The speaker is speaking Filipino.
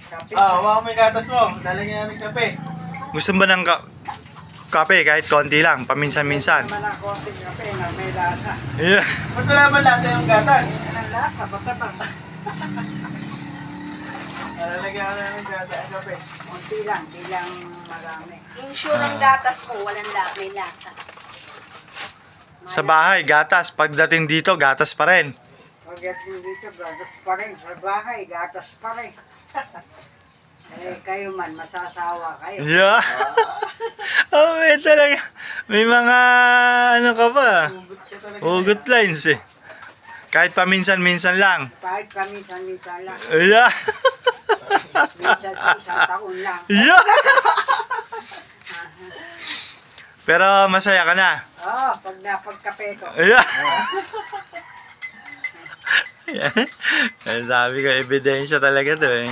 Kape. Hawa mo yung gatas mo. Dalagyan natin kape. Gusto mo ng kape kahit konti lang, paminsan-minsan? Naman ang konting kape na may lasa. Yeah. Ba't wala ba lasa yung gatas? Ang lasa, matabang. Lalagyan ka na ng gatas ang kape. Konti lang, di lang marami. Yung sure ng gatas ko, walang may lasa. Sa bahay, gatas. Pagdating dito, gatas pa rin. Pagdating dito, gatas pa rin. Sa bahay, gatas pa rin. Eh, kayo man, masasawa kayo. Yeah. Oh, may talaga. May mga ano ka pa. Hugot ka talaga. Hugot lines eh. Kahit paminsan-minsan lang. Kahit paminsan-minsan lang. Yeah. Minsan sa isang taon lang. Yeah. Pero masaya ka na. Oo, pag napagkape ko. Yeah. Yan. Sabi ko, ebidensya talaga to eh.